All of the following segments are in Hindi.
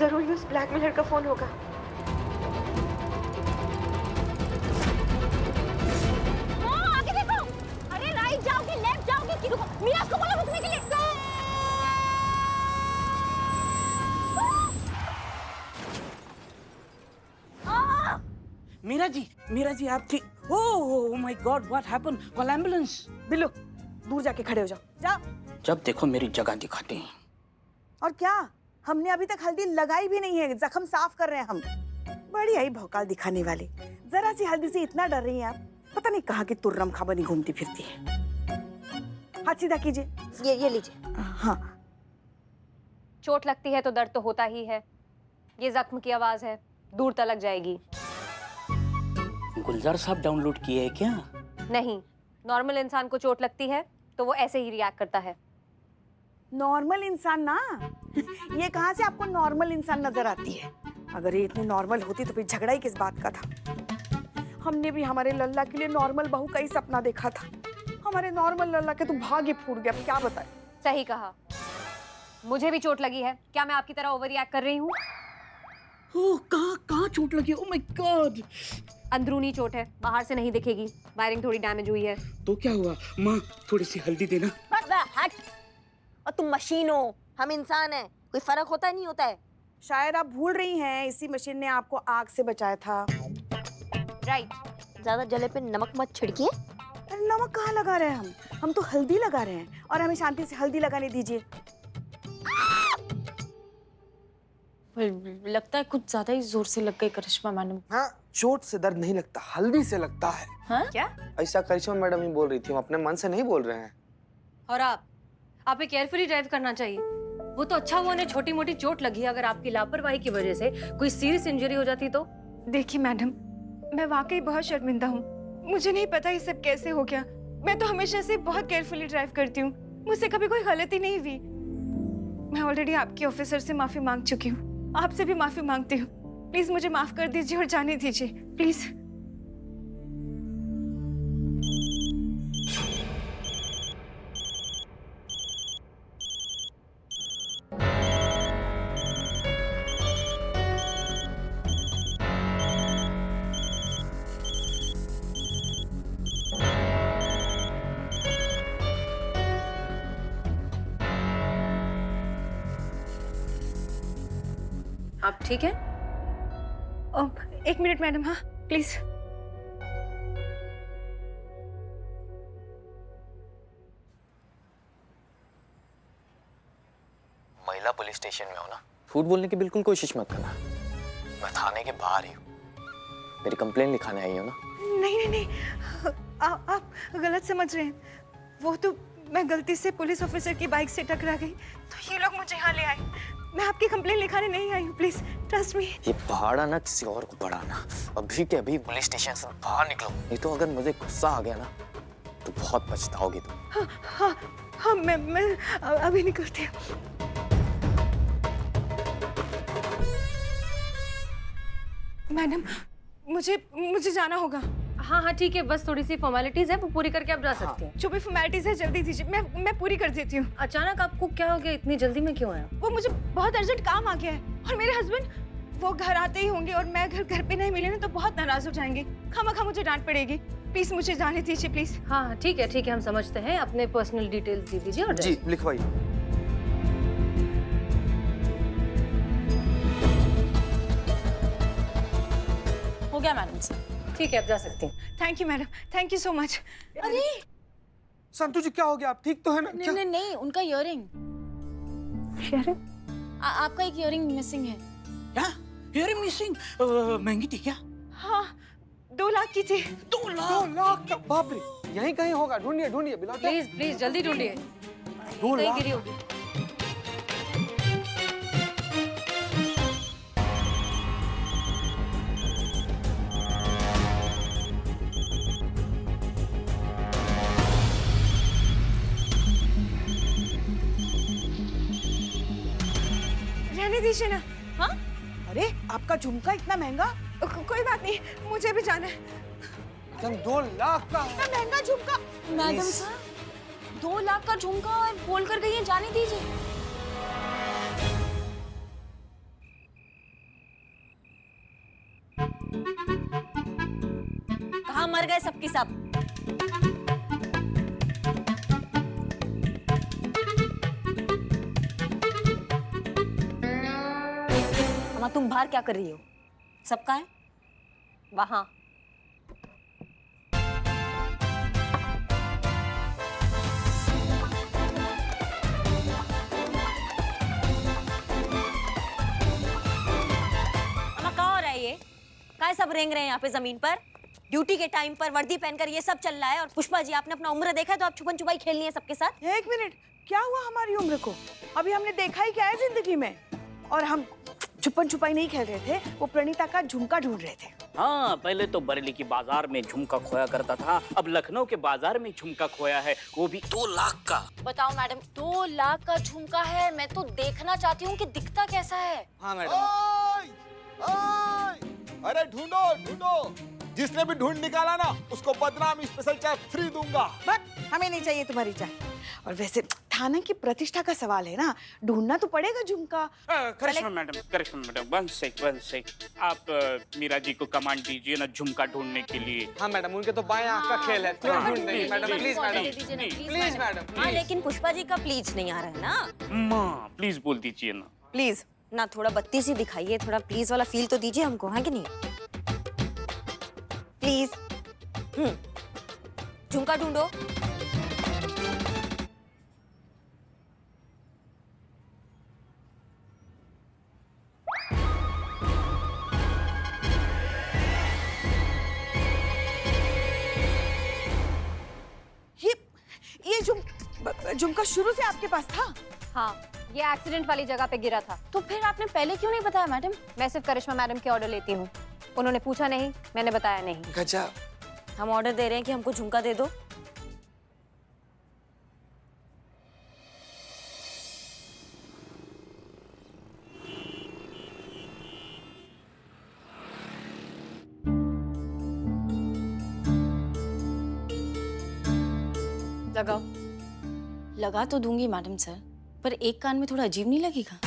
जरूर ही उस ब्लैकमेलर का फोन होगा। आगे देखो। अरे राइट जाओगे, लेफ्ट जाओगे कि रुको? मिराज को बोलो रुकने के लिए। मीरा जी आप ठीक? Oh my God, what happened? Call ambulance. Billu दूर जाके खड़े हो जाओ, जाओ। जब देखो मेरी जगह दिखाते हैं। और क्या, हमने अभी तक हल्दी लगाई भी नहीं है, जख्म साफ कर रहे हैं हम। बड़ी आई भौकाल दिखाने वाली, जरा सी हल्दी से इतना डर रही हैं आप। पता नहीं कहाँ की तुर्रम खाबनी घूमती फिरती है। हाथ सीधा कीजिए। ये लीजिए। हाँ, चोट लगती है तो दर्द तो होता ही है। ये जख्म की आवाज है, दूर तलक जाएगी। गुलजार साहब डाउनलोड किए हैं क्या? नहीं, नॉर्मल इंसान को चोट लगती है तो वो ऐसे ही रिएक्ट करता है। नॉर्मल इंसान ना ये कहाँ से आपको नॉर्मल इंसान नजर आती है? अगर ये इतनी नॉर्मल होती तो फिर झगड़ा ही किस बात का था। हमने भी हमारे लल्ला के लिए नॉर्मल बहू का ही सपना देखा था। हमारे नॉर्मल लल्ला के तो भाग्य फूट गया, क्या बताएं। सही कहा, मुझे भी चोट लगी है। क्या मैं आपकी तरह ओवर रिएक्ट कर रही हूँ? ओह, कहाँ चोट लगी? Oh my God. अंदरूनी चोट है, बाहर से नहीं दिखेगी। वायरिंग थोड़ी डैमेज हुई है। तो क्या हुआ माँ, थोड़ी सी हल्दी देना। हट। और तुम मशीन हो, हम इंसान हैं, कोई फर्क होता नहीं होता है। शायद आप भूल रही हैं, इसी मशीन ने आपको आग से बचाया था। राइट। ज्यादा जले पे नमक मत छिड़किए। अरे नमक कहाँ लगा रहे हैं हम तो हल्दी लगा रहे हैं, और हमें शांति से हल्दी लगाने दीजिए। लगता है कुछ ज्यादा ही जोर से लग गई करिश्मा मैडम। हाँ, चोट से दर्द नहीं लगता, हल्दी से लगता है। हाँ? क्या? ऐसा करिश्मा मैडम ही बोल रही थी, हम अपने मन से नहीं बोल रहे हैं। और आप केयरफुली ड्राइव करना चाहिए। वो तो अच्छा हुआ उन्हें छोटी मोटी चोट लगी, अगर आपकी लापरवाही की वजह से कोई सीरियस इंजरी हो जाती तो। देखिए मैडम, मैं वाकई बहुत शर्मिंदा हूँ। मुझे नहीं पता ये सब कैसे हो गया। मैं तो हमेशा से बहुत केयरफुली ड्राइव करती हूँ, मुझसे कभी कोई गलती नहीं हुई। मैं ऑलरेडी आपके ऑफिसर से माफी मांग चुकी हूँ, आपसे भी माफी मांगती हूँ। प्लीज मुझे माफ कर दीजिए और जाने दीजिए, प्लीज। आप ठीक है? एक मिनट मैडम, हाँ प्लीज। महिला पुलिस स्टेशन में हो ना, झूठ बोलने की बिल्कुल कोशिश मत करना। मैं थाने के बाहर ही हूँ, मेरी कंप्लेंट लिखाने आई हो ना। नहीं नहीं नहीं, आप गलत समझ रहे हैं। वो तो मैं गलती से पुलिस ऑफिसर की बाइक से टकरा गई, तो ये लोग मुझे यहाँ ले आए। मैं आपकी कंप्लेंट लिखाने नहीं आई हूँ, प्लीज ट्रस्ट मी। ये पहाड़ा ना किसी और को बढ़ाना। अभी के अभी पुलिस स्टेशन से बाहर निकलो, नहीं तो अगर मुझे गुस्सा आ गया ना तो बहुत पछताओगे तुम। हाँ हाँ हाँ, मैं अभी निकलती हूँ। मैडम, मुझे जाना होगा। हाँ हाँ ठीक है, बस थोड़ी सी फॉर्मेलिटीज है, वो पूरी करके आप जा सकते हैं। जो भी फॉर्मेलिटीज है जल्दी दीजिए, मैं पूरी कर देती हूँ। अचानक आपको क्या हो गया? इतनी जल्दी में क्यों आया? वो मुझे बहुत अर्जेंट काम आ गया है, और मेरे हस्बैंड वो घर आते ही होंगे, और मैं घर पे नहीं मिली ना तो बहुत नाराज हो जाएंगे। खामखा मुझे डांट पड़ेगी। प्लीज मुझे जाने दीजिए, प्लीज। हाँ ठीक है, हम समझते हैं। अपने पर्सनल डिटेल्स दे दीजिए और जी लिखवाइए। हो गया मैडम से। ठीक है, आप जा सकती हैं। Thank you madam, thank you so much. अरे संतु जी क्या हो गया? आप ठीक तो है ना? नहीं नहीं, उनका इयरिंग। आपका एक इयरिंग मिसिंग है। क्या? Hearing missing? महंगी थी क्या? हाँ, 2 लाख की थी। 2 लाख? 2 लाख का? बाप रे, यहीं कहीं होगा, ढूंढिए बिलाल। प्लीज जल्दी ढूंढिए, 2 कहीं लाख गिरी होगी। रहने दीजिए ना। हाँ? अरे आपका झुमका इतना महंगा? कोई बात नहीं, मुझे भी जाना है। एकदम 2 लाख का है। इतना महंगा झुमका? मैडम साहब, 2 लाख का झुमका और बोल कर गई है, जाने दीजिए। कहाँ मर गए सबकी सब? अम्मा तुम बाहर क्या कर रही हो? सबका है वहाँ अम्मा क्या हो रहा है ये? काय सब रेंग रहे हैं यहाँ पे जमीन पर? ड्यूटी के टाइम पर वर्दी पहनकर ये सब चल रहा है और पुष्पा जी आपने अपना उम्र देखा है तो आप छुपन छुपाई खेलनी है सबके साथ? एक मिनट, क्या हुआ हमारी उम्र को? अभी हमने देखा ही क्या है जिंदगी में? और हम छुपन छुपाई नहीं खेल रहे थे, वो प्रणीता का झुमका ढूंढ रहे थे। हाँ, पहले तो बरेली की बाजार में झुमका खोया करता था, अब लखनऊ के बाजार में झुमका खोया है, वो भी 2 लाख का। बताओ मैडम, 2 लाख का झुमका है। मैं तो देखना चाहती हूँ कि दिखता कैसा है। हाँ मैडम। ओए! ओए! अरे ढूंढो ढूंढो, जिसने भी ढूंढ निकाला ना उसको बदनाम स्पेशल चाय फ्री दूंगा। बट हमें नहीं चाहिए तुम्हारी चाय। और वैसे थाना की प्रतिष्ठा का सवाल है ना, ढूंढना तो पड़ेगा झुमका। करिश्मा मैडम, वन सेक। आप मीरा जी को कमांड दीजिए ना झुमका ढूंढने के लिए। हाँ मैडम, उनके तो बाएं आंख का खेल है, तुरंत ढूंढ देंगे madam. Please madam, please madam. हाँ लेकिन पुष्पा जी का प्लीज नहीं आ रहा है ना। माँ प्लीज बोल दीजिए ना। प्लीज ना, थोड़ा बत्ती सी दिखाइए, थोड़ा प्लीज वाला फील तो दीजिए हमको, है कि नहीं? प्लीज। झुमका ढूंढो। ये झुमका शुरू से आपके पास था? हाँ, ये एक्सीडेंट वाली जगह पे गिरा था। तो फिर आपने पहले क्यों नहीं बताया मैडम? मैं सिर्फ करिश्मा मैडम के ऑर्डर लेती हूँ। उन्होंने पूछा नहीं, मैंने बताया नहीं। गजब। हम ऑर्डर दे रहे हैं कि हमको झुमका दे दो। लगाओ। लगा तो दूंगी मैडम सर, पर एक कान में थोड़ा अजीब नहीं लगेगा?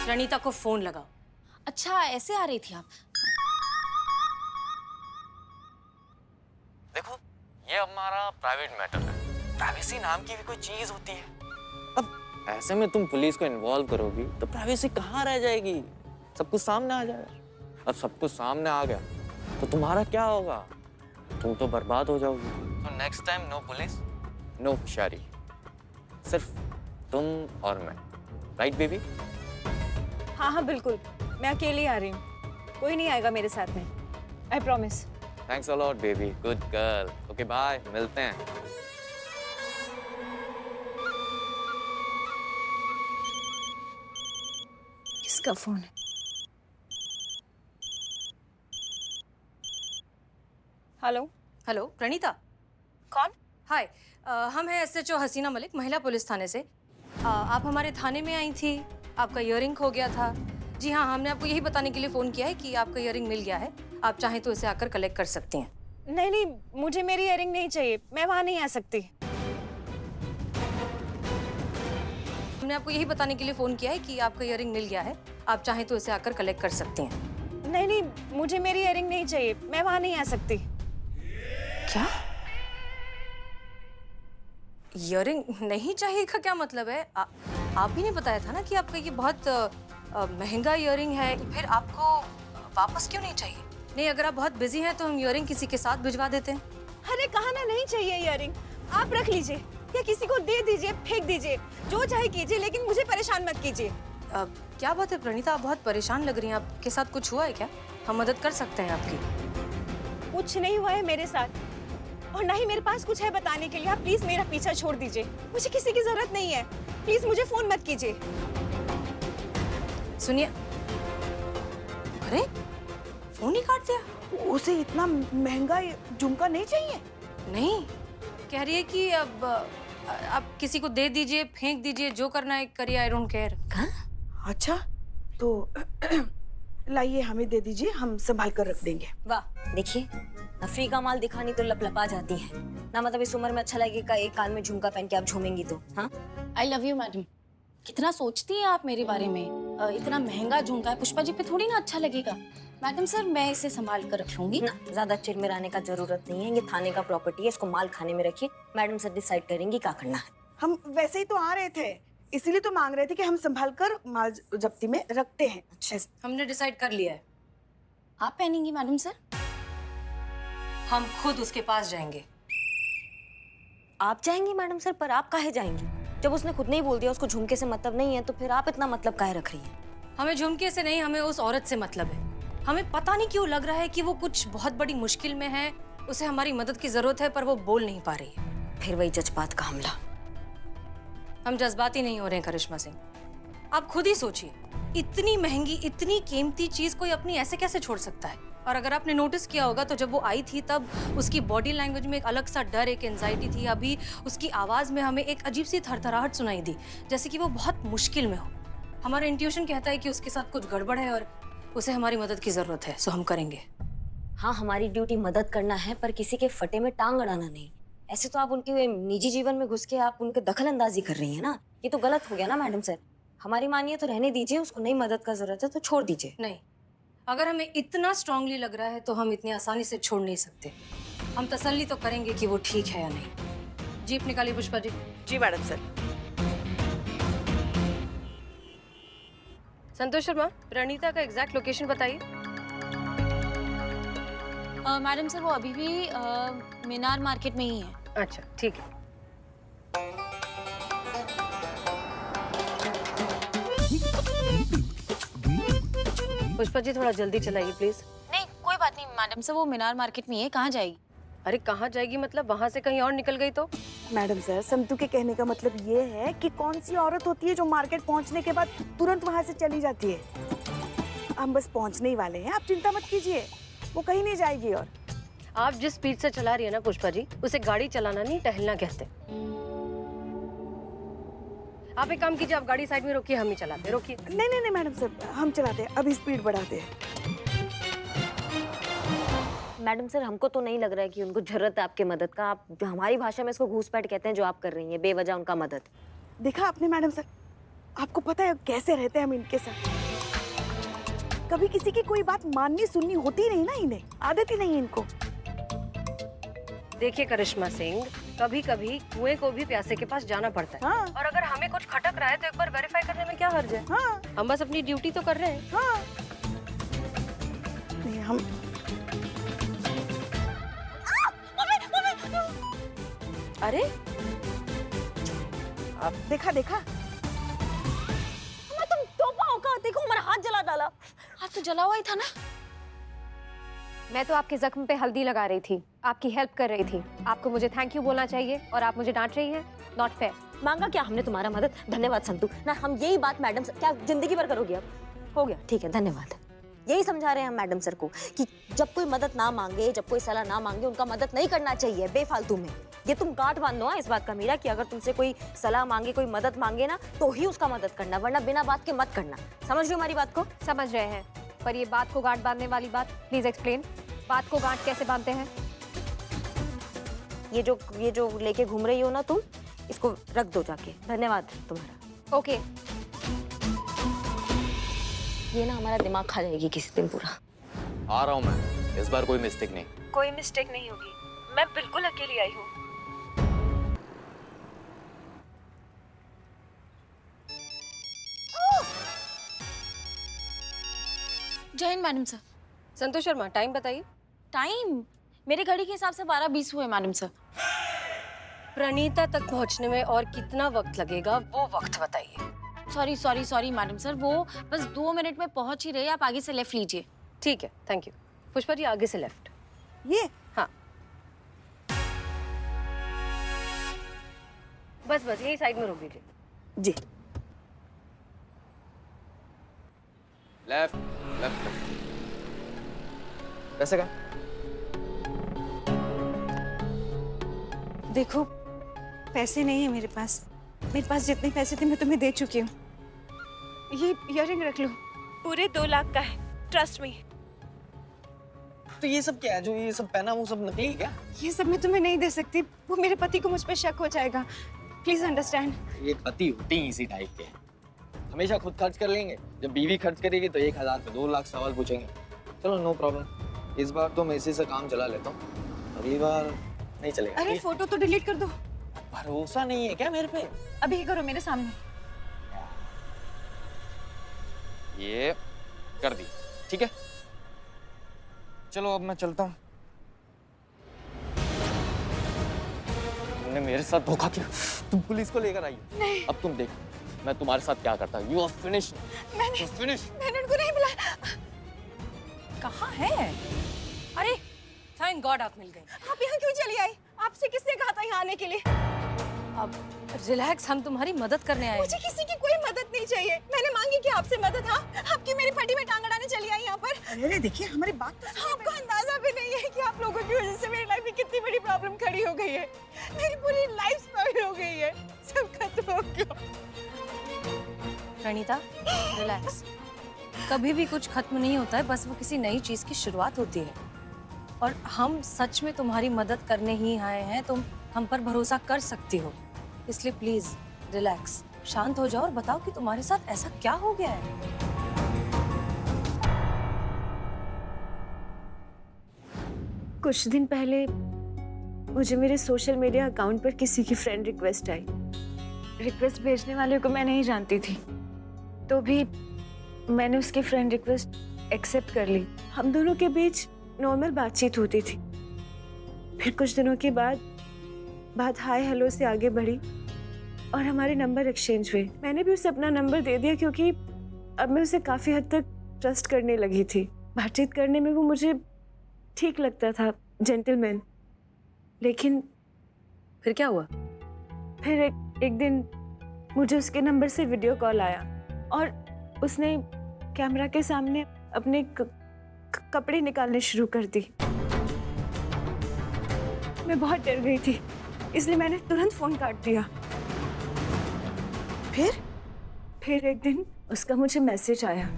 प्रणीता को फोन लगाओ। अच्छा, ऐसे आ रही थी आप? देखो, ये हमारा प्राइवेट मैटर है। प्राइवेसी नाम की भी कोई चीज होती है। अब ऐसे में तुम पुलिस को इन्वॉल्व करोगी तो प्राइवेसी कहाँ रह जाएगी? सब कुछ सामने आ जाएगा। अब सब कुछ सामने आ गया तो तुम्हारा क्या होगा? तुम तो बर्बाद हो जाओगी। तो next time no police, no शारी, सिर्फ तुम और मैं। Right baby? हाँ हाँ बिल्कुल, मैं अकेली आ रही हूँ, कोई नहीं आएगा मेरे साथ में, I promise. Thanks a lot baby, good girl. Okay bye, मिलते हैं। किसका फोन है? हेलो। हेलो, प्रणीता। कौन? हाय, हम हैं SHO हसीना मलिक, महिला पुलिस थाने से। आप हमारे थाने में आई थी, आपका ईयरिंग खो गया था। जी हाँ, हमने आपको यही बताने के लिए फ़ोन किया है कि आपका ईयरिंग मिल गया है। आप चाहें तो इसे आकर कलेक्ट कर सकती हैं। नहीं नहीं, मुझे मेरी इयरिंग नहीं चाहिए, मैं वहाँ नहीं आ सकती। हमने आपको यही बताने के लिए फ़ोन किया है कि आपका ईयरिंग मिल गया है। आप चाहें तो इसे आकर कलेक्ट कर सकती हैं। नहीं नहीं, मुझे मेरी इयरिंग नहीं चाहिए, मैं वहाँ नहीं आ सकती। क्या? ईयरिंग नहीं चाहिए का क्या मतलब है? आप ही ने बताया था ना कि आपका ये बहुत महंगा ईयरिंग है, फिर आपको वापस क्यों नहीं चाहिए? नहीं, अगर आप बहुत बिजी हैं तो हम ईयरिंग किसी के साथ भिजवा देते हैं। अरे कहा ना नहीं चाहिए इयरिंग, आप रख लीजिए या किसी को दे दीजिए, फेंक दीजिए, जो चाहे कीजिए, लेकिन मुझे परेशान मत कीजिए। क्या बात है प्रणीता, आप बहुत परेशान लग रही हैं। आपके साथ कुछ हुआ है क्या? हम मदद कर सकते हैं आपकी। कुछ नहीं हुआ है मेरे साथ, और ना ही मेरे पास कुछ है बताने के लिए। आप प्लीज मेरा पीछा छोड़ दीजिए, मुझे किसी की जरूरत नहीं है। प्लीज मुझे फोन मत कीजिए। सुनिए, अरे फोन ही काट दिया। उसे इतना महंगा झुमका नहीं चाहिए? नहीं, कह रही है कि अब आप किसी को दे दीजिए, फेंक दीजिए, जो करना है करिए, आई डोंट केयर। अच्छा, तो लाइए हमें दे दीजिए, हम संभाल कर रख देंगे। वाह, देखिए नफरी का माल दिखानी तो लपलपा जाती है ना। मतलब इस उम्र में अच्छा लगेगा एक कान में झुमका पहन के आप झूमेंगी तो। हाँ, आई लव यू मैडम। कितना सोचती हैं आप मेरे बारे में। इतना महंगा झुमका है, पुष्पा जी पे थोड़ी ना अच्छा लगेगा। मैडम सर, मैं इसे संभाल कर रख लूंगी। ना, ज्यादा चिरमिराने का जरूरत नहीं है, ये थाने का प्रॉपर्टी है, इसको माल खाने में रखिए। मैडम सर डिसाइड करेंगी क्या करना है। हम वैसे ही तो आ रहे थे, इसीलिए तो मांग रहे थे कि हम संभाल कर माल जब्ती में रखते हैं। हमने डिसाइड कर लिया है, आप पहनेंगी मैडम सर? हम खुद उसके पास जाएंगे। आप जाएंगी मैडम सर? पर आप काहे जाएंगी? जब उसने खुद नहीं बोल दिया उसको झुमके से मतलब नहीं है, तो फिर आप इतना मतलब काहे रख रही हैं? हमें झुमके से नहीं, हमें उस औरत से मतलब है। हमें पता नहीं क्यों लग रहा है कि वो कुछ बहुत बड़ी मुश्किल में है, उसे हमारी मदद की जरूरत है, पर वो बोल नहीं पा रही है। फिर वही जज्बात का हमला। हम जज्बाती नहीं हो रहे हैं करिश्मा सिंह। आप खुद ही सोचिए, इतनी महंगी, इतनी कीमती चीज कोई अपनी ऐसे कैसे छोड़ सकता है? और अगर आपने नोटिस किया होगा तो जब वो आई थी तब उसकी बॉडी लैंग्वेज में एक अलग सा डर, एक एंजाइटी थी। अभी उसकी आवाज में हमें एक अजीब सी थरथराहट सुनाई दी, जैसे कि वो बहुत मुश्किल में हो। हमारा इंट्यूशन कहता है कि उसके साथ कुछ गड़बड़ है और उसे हमारी मदद की जरूरत है, सो हम करेंगे। हाँ, हमारी ड्यूटी मदद करना है, पर किसी के फटे में टांग अड़ाना नहीं। ऐसे तो आप उनके निजी जीवन में घुस के आप उनके दखल अंदाजी कर रही हैं ना, ये तो गलत हो गया ना मैडम सर। हमारी मानिए तो रहने दीजिए, उसको नहीं मदद का जरूरत है तो छोड़ दीजिए। नहीं, अगर हमें इतना स्ट्रांगली लग रहा है तो हम इतनी आसानी से छोड़ नहीं सकते। हम तसल्ली तो करेंगे कि वो ठीक है या नहीं। जीप निकालिए पुष्पा जी। जी मैडम सर। संतोष शर्मा, प्रणीता का एग्जैक्ट लोकेशन बताइए। मैडम सर, वो अभी भी मीनार मार्केट में ही है। अच्छा, ठीक है। पुष्पा जी थोड़ा जल्दी चलाइए प्लीज। नहीं, कोई बात नहीं मैडम सर, वो मीनार मार्केट में ही है। कहाँ जाएगी? अरे कहाँ जाएगी मतलब, वहां से कहीं और निकल गई तो? मैडम सर, संतू के कहने का मतलब ये है कि कौन सी औरत होती है जो मार्केट पहुंचने के बाद तुरंत वहां से चली जाती है। हम बस पहुंचने ही वाले हैं, आप चिंता मत कीजिए, वो कहीं नहीं जाएगी। और आप जिस स्पीड से चला रही है ना पुष्पा जी, उसे गाड़ी चलाना नहीं, टहलना कहते। आप एक काम कीजिए, आप गाड़ी साइड में रोकिए, हम ही चलाते। रोकिए। नहीं नहीं नहीं मैडम सर, हम चलाते हैं, अभी स्पीड बढ़ाते हैं। मैडम सर, हमको तो नहीं लग रहा है कि उनको जरूरत है आपके मदद का। आप हमारी भाषा में इसको घूसपैठ कहते हैं, जो आप कर रही हैं, बेवजह उनका मदद। देखा आपने मैडम सर, आपको पता है कैसे रहते हैं हम इनके साथ। कभी किसी की कोई बात माननी सुननी होती नहीं ना, इन्हें आदत ही नहीं है इनको। देखिए करिश्मा सिंह, कभी कभी कुएं को भी प्यासे के पास जाना पड़ता है। हाँ और अगर हमें कुछ खटक रहा है तो एक बार वेरीफाई करने में क्या हर्ज है? हाँ हम बस अपनी ड्यूटी तो कर रहे हैं। हाँ। नहीं हम अरे आप देखा देखा, तुम तोपा होगा, देखो हमारा हाथ जला डाला। हाथ तो जला हुआ ही था ना। मैं तो आपके जख्म पे हल्दी लगा रही थी, आपकी हेल्प कर रही थी। आपको मुझे थैंक यू बोलना चाहिए और आप मुझे डांट रही हैं। Not fair. मांगा क्या हमने तुम्हारा मदद? धन्यवाद संतू। ना हम यही बात मैडम सर, क्या जिंदगी भर करोगी अब? हो गया, ठीक है, धन्यवाद। यही समझा रहे हैं हम मैडम सर को कि जब कोई मदद ना मांगे, जब कोई सलाह ना मांगे, उनका मदद नहीं करना चाहिए बेफालतू में। ये तुम गांठ बांधो इस बात का मीरा, कि अगर तुमसे कोई सलाह मांगे, कोई मदद मांगे ना, तो ही उसका मदद करना, वरना बिना बात के मत करना। समझ रही हो हमारी बात को? समझ रहे हैं, पर ये बात को गांठ बांधने वाली बात, प्लीज एक्सप्लेन। बात को गांठ कैसे बांधते हैं? ये जो लेके घूम रही हो ना तुम, इसको रख दो जाके। धन्यवाद तुम्हारा। ओके। ये ना हमारा दिमाग खा जाएगी किसी दिन पूरा। आ रहा हूँ मैं, इस बार कोई मिस्टेक नहीं। कोई मिस्टेक नहीं होगी, मैं बिल्कुल अकेली आई हूँ। जय Hind madam sir. Santosh Sharma, time बताइए। टाइम मेरे घड़ी के हिसाब से 12:20 हुए मैडम सर। प्रणीता तक पहुँचने में और कितना वक्त लगेगा, वो वक्त बताइए। सॉरी मैडम सर, वो बस 2 मिनट में पहुंच ही रही है। आप आगे से लेफ्ट लीजिए। ठीक है, थैंक यू। पुष्पा जी आगे से लेफ्ट। ये हाँ, बस यही साइड में रोक दीजिए। जी। Left left. पैसे का देखो, पैसे नहीं है मेरे पास। मेरे पास जितने पैसे थे मैं तुम्हें दे चुकी हूँ। ये इयररिंग रख लो, पूरे 2 लाख का है, ट्रस्ट मी। तो ये सब क्या है जो ये सब पहना, वो सब नकली क्या? ये सब मैं तुम्हें नहीं दे सकती, वो मेरे पति को मुझ पर शक हो जाएगा। Please understand. ये पति होती ही इसी टाइप के। हमेशा खुद खर्च कर लेंगे, जब बीवी खर्च करेगी तो 1000 पे 2 लाख सवाल पूछेंगे। चलो नो प्रॉब्लम, इस बार तो मैं इसी से काम चला लेता हूँ, अगली बार नहीं चलेगा। अरे फोटो तो डिलीट कर दो। भरोसा नहीं है क्या मेरे पे? अभी ही करो मेरे सामने। ये कर दी, ठीक है। चलो अब मैं चलता हूँ। तुमने मेरे साथ धोखा किया, तुम पुलिस को लेकर आई। नहीं। अब तुम देखो मैं तुम्हारे साथ क्या करता हूँ। You are finished. मैंने उनको नहीं बुलाया। कहाँ है? अरे थैंक गॉड आप मिल गए। आप यहाँ क्यों चली आई? आपसे किसने कहा था यहाँ आने के लिए? अब रिलैक्स, हम तुम्हारी मदद करने आए हैं। मुझे किसी की कोई मदद नहीं चाहिए। मैंने मांगी कि आपसे मदद। हाँ, आपकी मेरी फटी में टांग अड़ाने चली आई यहाँ पर। अरे देखिए हमारी बात तो सुनिए। आपको अंदाजा भी नहीं है कि आप लोगों की वजह से मेरी लाइफ में कितनी बड़ी प्रॉब्लम खड़ी हो गई है। मेरी पूरी लाइफ स्पॉइल हो गई है, सब खत्म हो गया। प्रणीता रिलैक्स, कभी भी कुछ खत्म नहीं होता है, बस वो किसी नई चीज की शुरुआत होती है। और हम सच में तुम्हारी मदद करने ही आए हैं, तुम हम पर भरोसा कर सकती हो, इसलिए प्लीज रिलैक्स, शांत हो जाओ और बताओ कि तुम्हारे साथ ऐसा क्या हो गया है। कुछ दिन पहले मुझे मेरे सोशल मीडिया अकाउंट पर किसी की फ्रेंड रिक्वेस्ट आई। रिक्वेस्ट भेजने वाले को मैं नहीं जानती थी, तो भी मैंने उसकी फ्रेंड रिक्वेस्ट एक्सेप्ट कर ली। हम दोनों के बीच नॉर्मल बातचीत होती थी। फिर कुछ दिनों के बाद बात हाय हेलो से आगे बढ़ी और हमारे नंबर एक्सचेंज हुए। मैंने भी उसे अपना नंबर दे दिया क्योंकि अब मैं उसे काफ़ी हद तक ट्रस्ट करने लगी थी। बातचीत करने में वो मुझे ठीक लगता था, जेंटलमैन। लेकिन फिर क्या हुआ? फिर एक दिन मुझे उसके नंबर से वीडियो कॉल आया और उसने कैमरा के सामने अपने कपड़े निकालने शुरू कर दी। मैं बहुत डर गई थी, इसलिए मैंने तुरंत फोन काट दिया। फिर एक दिन उसका मुझे मैसेज आया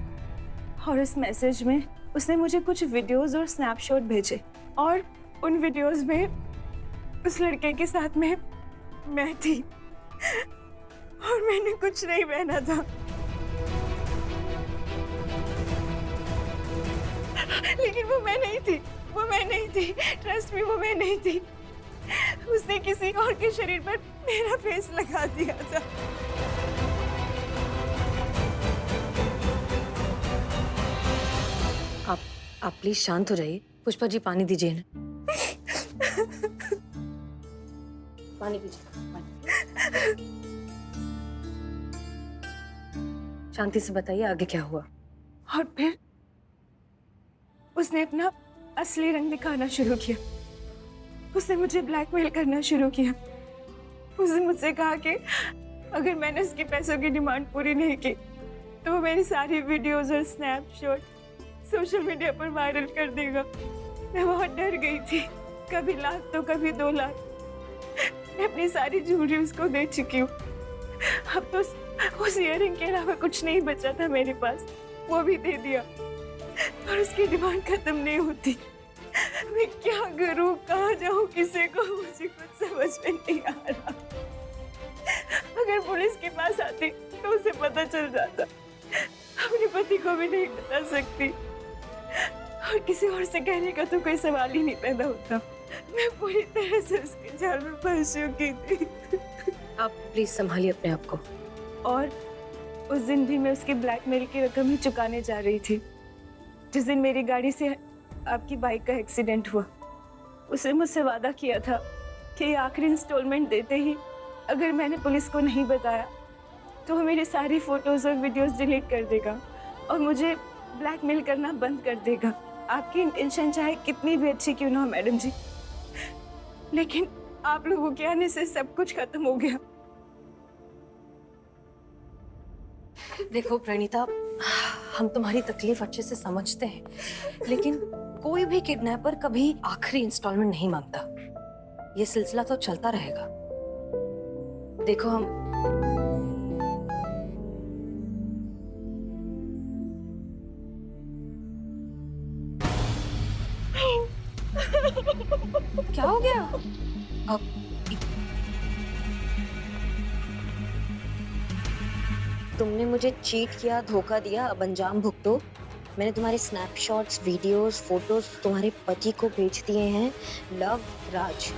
और इस मैसेज में उसने मुझे कुछ वीडियोस और स्नैपशॉट भेजे और उन वीडियोस में उस लड़के के साथ में मैं थी और मैंने कुछ नहीं पहना था। लेकिन वो मैं नहीं थी, ट्रस्ट मी, वो मैं नहीं थी। उसने किसी और के शरीर पर मेरा फेस लगा दिया था। आप प्लीज शांत हो जाइए। पुष्पा जी पानी दीजिए ना। पानी पीजिए। शांति से बताइए आगे क्या हुआ। और फिर उसने अपना असली रंग दिखाना शुरू किया। उसने मुझे ब्लैकमेल करना शुरू किया। उसने मुझसे कहा कि अगर मैंने उसके पैसों की डिमांड पूरी नहीं की तो वो मेरी सारी वीडियोस और स्नैपशॉट सोशल मीडिया पर वायरल कर देगा। मैं बहुत डर गई थी, कभी लाख तो कभी 2 लाख। मैं अपनी सारी ज्वेलरी उसको दे चुकी हूँ। अब तो उस ईयरिंग के अलावा कुछ नहीं बचा था मेरे पास, वो भी दे दिया। और उसकी डिमांड खत्म नहीं होती। मैं क्या करूं, कहाँ जाऊं, किसे को, मुझे कुछ समझ में नहीं आ रहा। अगर पुलिस के पास आती तो उसे पता चल जाता। अपने पति को भी नहीं बता सकती और किसी और से कहने का तो कोई सवाल ही नहीं पैदा होता। मैं पूरी तरह से उसके जाल में फंस चुकी थी। आप प्लीज संभालिए अपने आप को। और उस दिन भी मैं उसकी ब्लैकमेल की रकम ही चुकाने जा रही थी। जिस दिन मेरी गाड़ी से आपकी बाइक का एक्सीडेंट हुआ, उसने मुझसे वादा किया था कि आखिरी इंस्टॉलमेंट देते ही अगर मैंने पुलिस को नहीं बताया तो वो मेरी सारी फोटोज और वीडियोस डिलीट कर देगा और मुझे ब्लैकमेल करना बंद कर देगा। आपकी इंटेंशन चाहे कितनी भी अच्छी क्यों ना हो मैडम जी, लेकिन आप लोगों के आने से सब कुछ खत्म हो गया। देखो प्रणीता, हम तुम्हारी तकलीफ अच्छे से समझते हैं, लेकिन कोई भी किडनैपर कभी आखिरी इंस्टॉलमेंट नहीं मांगता। ये सिलसिला तो चलता रहेगा। देखो हम क्या हो गया? अब तुमने मुझे चीट किया, धोखा दिया, अब अंजाम भुगतो। मैंने तुम्हारे स्नैपशॉट्स, वीडियोस, फोटोज तुम्हारे पति को भेज दिए हैं। लव, राज।